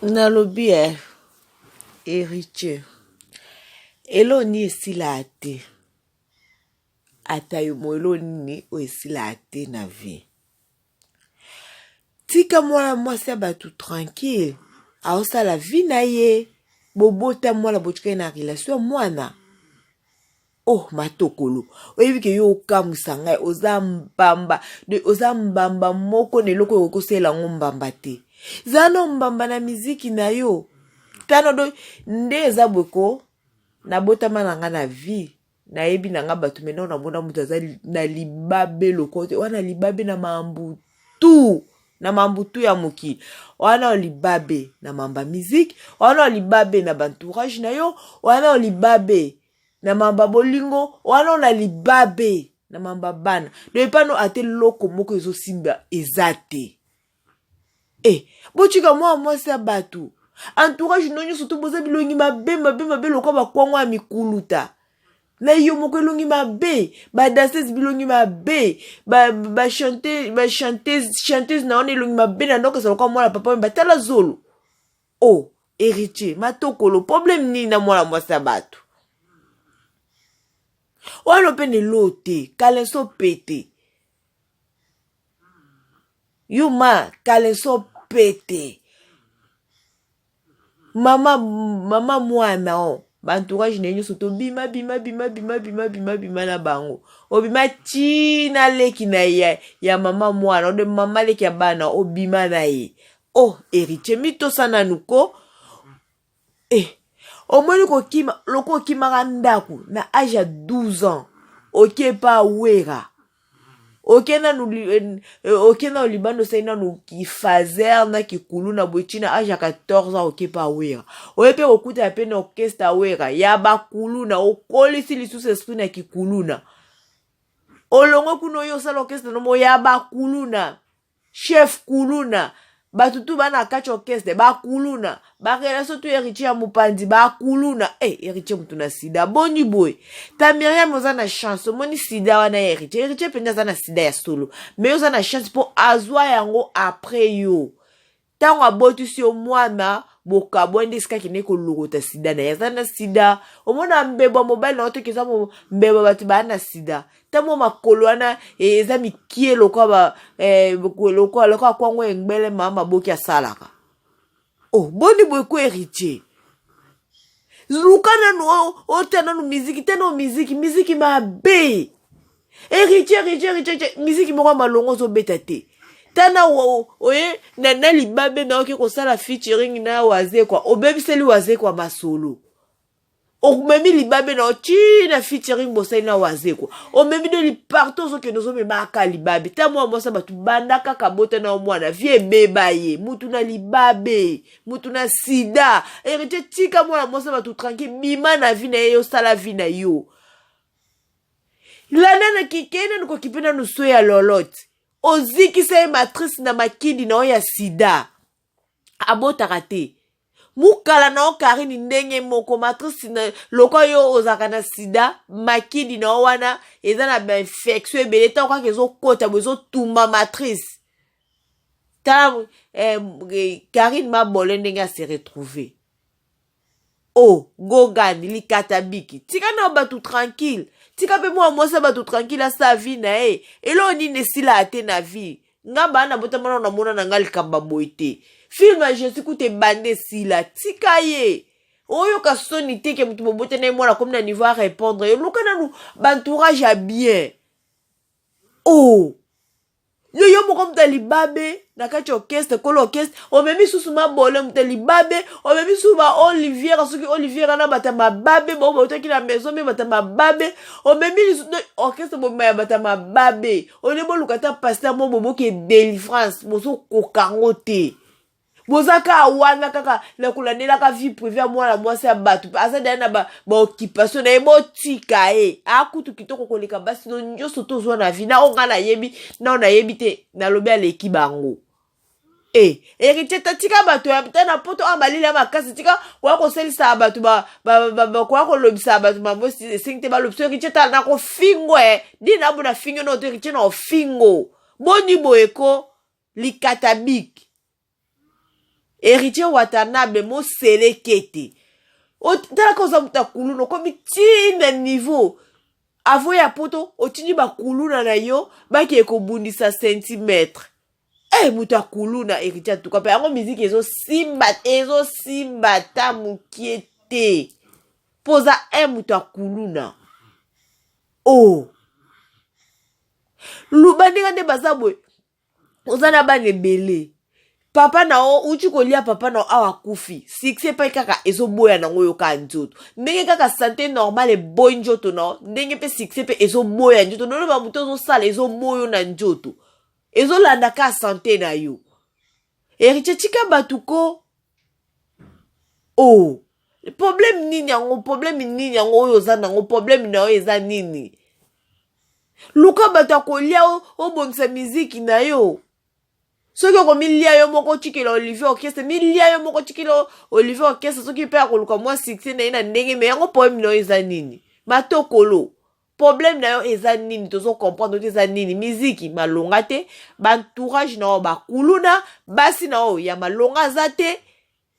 Nalobi héritier. Eloni esila ate. Atayomo eloni o esila ate na vie. Tika moi c'est batu tranquille. Aosa la vie na ye. Bobota la botuka na relation mwana. Oh matokolo. Oyebi ke yo kamusanga ozambamba de ozambamba moko ne loko okosela ngombamba te. Zano mbamba na miziki na yo. Tano do nde ezabweko na botama nanga na vie. Na yebi nanga batu mena na mona mutu na libabe lokote. Wana libabe na mambutu. Na mambutu ya muki. Wana libabe na mamba miziki. Wana libabe na bantourage na yo. Wana libabe na mamba bolingo. Wana libabe na mamba bana. De pano ate loko moko ezo simba ezate. Bochika moi c'est batu. Entourage nonyo surtout boza bilongi mabe lokwa bakwangwa mikuluta. Na yo moko longi mabe, ba danseuse bilongi mabe, ba chanteuse na one longi mabe na ndoka sa lokwa mwana papa batala zolo. Oh, héritier, matokolo problème ni na mwana mwasa batu. Wana pene lote, kalenso pete. Yuma kalenso pete. Mama mwana o. Bantourage nenyo soto bima na bango. Obima china leki na ya mama mwana. Ode mama leki ya bana obima na ye. Oh, héritier mito sana nuko. Omoni loko kima randaku na âge ya 12 ans. Ok pa wera. Okena olibando saina no kifazer na kikulu na bochina âge ya 14 ans ok pa wera. Oyepe okuta ya pene orchestre wera ya bakuluna okolisi lisusu esprit na kikuluna. Olongo kuno yo sala orchestre no mo ya bakuluna. Chef kuluna. Batutu bana kacha orchestre bakuluna. Bakela tu héritier ya mupandi bakuluna. Héritier mutu na sida boni boy. Ta Myriam oza na chance moni sida wana héritier. Héritier penda za na sida ya solo. Mais oza na chance po azwa yango après yo. Tango aboti si o mwana boka bonde ska kine ko logota sida na yaza na sida. Omona mbeba mobile na oto kisa mbeba batu ba na sida. Tamo makolo wana eza mikie lokwa ba lokwa kwango engbele mama boki asalaka. Oh, boni boy ko héritier. Lukana no otana no miziki mabe. Héritier miziki moko malongo zo betate. Tana oye na libabe na oke ko sala featuring na waze kwa obebiseli waze kwa masolo. Omemi libabe na china featuring bosai na waze kwa. Omemi de li partout so ke nozo me baka libabe. Ta moi sa batu banda kaka bota na mwana vie beba ye. Mutu na libabe, mutu na sida. Héritier tika moi sa batu tranquille bima na vie na yo sala vie na yo. Lana na kikena nuko kipena nuso ya lolote. Oziki se matrice na makidi na oya sida. Abota rate. Mukala na okarini ndenge moko matrice na loko yo ozaka na sida. Makidi na wana eza na ba infection ebele ta kwa kezo kota bozo tumba matrice. Ta Karine Mabole ndenge se retrouver. Oh, Gogan likatabiki. Tika na batu tranquille. Tika pe moi sa batu tranquille a sa vie na e. Elo ni nesila ate na vie. Nga bana botamana na mona na ngali kamba boite. Film a jesu kute bande sila. Tika ye. Oyo ka soni te ke mutu bobote na mwana comme na niveau à répondre. Yo lokana nou bantourage a bien. Oh. Yo moko mtalibabe na kati orchestre kolo orchestre omemi susu mabole mtalibabe omemi susu ba Olivier soki Olivier na bata mababe bo botaki na maison me bata mababe omemi orchestre bo ya bata mababe olebo lukata pasteur mo bobo ke délivrance moso kokango te bozaka wana kaka la kulandela ka vie privée mwana mwasi ya batu asa dana ba occupation na ebo tika akutu kitoko koleka basi no nyoso tozwa na vie na onga na yebi na ona yebi te na lobi aleki bango héritier tika batu ya tana poto amalila makasi tika kwa ko selisa batu ba kwa ko lobisa batu mambo singte ba lobso héritier ta na ko fingo dina bona fingo no héritier na fingo boni boeko likatabik. héritier Watanabe mo selekete. Tala koza muta kuluna komi tina niveau. Avo ya poto otini ba kuluna na yo baki ekobundisa centimetre. Muta kuluna héritier tuka pe yango musique ezo simba ta mukiete. Poza muta kuluna. Lubandinga nde bazabwe. Ozana bane bele. Papa na o uchi kolia papa na awa kufi. Sikse pa kaka ezo boya na ngoyo ka njoto. Ndenge kaka santé normale boy njoto na. Ndenge pe sikse pe ezo boya njoto. Nono ba muto zo sala ezo boyo na njoto. Ezo landa ka santé na yo. Héritier chika batuko. Problème nini yango oyo za nango problème na yo eza nini? Luka bata kolia o bongisa miziki na yo. Soki okomilia yo moko chikela Olivier Orchestre, milia yo moko chikela Olivier Orchestre soki pe akoluka mwa succès na ina ndenge me yango problème na yo eza nini? Matokolo. Problème na yo eza nini? Tozo comprendre eza nini? Miziki malonga te, ba entourage na yo ba kuluna, basi na yo ya malonga za te.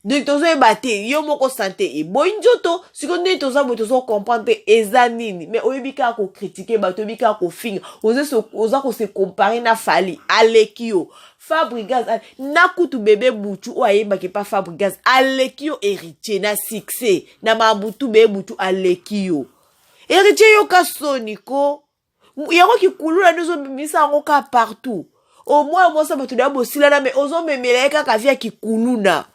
Donc tozo ebate yo moko santé e boy njoto siko ndenge tozo comprendre eza nini mais oyebika ko critiquer bato oyebika ko finga oza ko se comparer na Fally alekio Fabregas na kutu bébé butu o ayeba ke pa Fabregas alekio héritier na succès na mabutu bébé butu alekio héritier yo ka soniko yango ki kulula nzo misa ngo ka partout au moins moi ça bato da bosila na mais ozo memela ka via ki kuluna.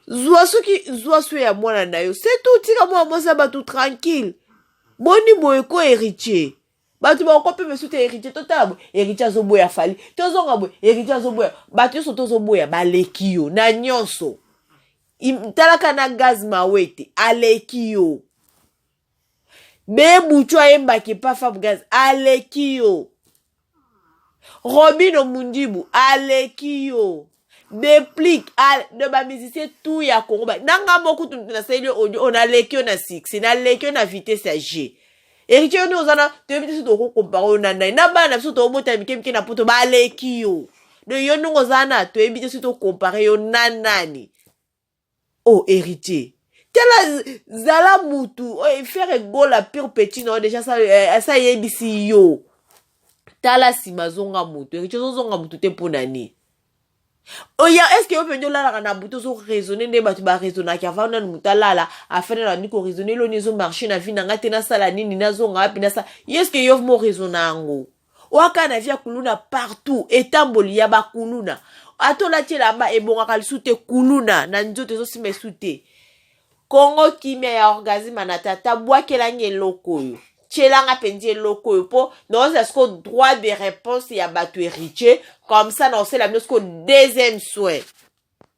Zwa su ya mwana na yo. C'est tout, tika mwa mwasa batu tranquille. Boni boye ko héritier. Batu ba okope mesute héritier. Totala bo, héritier zo boya Fally. Tozonga bo, héritier zo boya. Batu yo soto zo boya, baleki yo. Na nyonso. Talaka na gaz mawete. Aleki yo. Be buchu ayemba ki pa fab gaz. Aleki yo. Robin Omundibu. Aleki yo. Déplique de ba musicien tout ya Congo nanga moku tu na seli audio on a lekio na 6 na lekio na vitesse ya G héritier nous ozana te vitesse to ko comparer na bana biso to mota mikemike na poto ba lekio de yo nous ozana to vitesse to comparer yo nani héritier tela zala mutu faire go la pire petit non déjà ça yebisi yo tala simazonga mutu héritier zonga mutu te ponani. Est-ce que vous pouvez la na buto so raisonner ne batu ba raisonner ki avant na mutala afin na niko raisonner lo nezo marché na vie na ngate na sala nini na zo ngapi na sa est-ce que yo mo raisonner ngo waka na via kuluna partout etamboli ya ba kuluna atola tela ba ebonga kalisute kuluna na nzoto zo simesute Congo kimia ya orgasme na tata bwakela ngeloko yo Chelanga pendier loko po non est-ce que droit de réponse ya batu héritier comme ça non c'est la chose deuxième souhait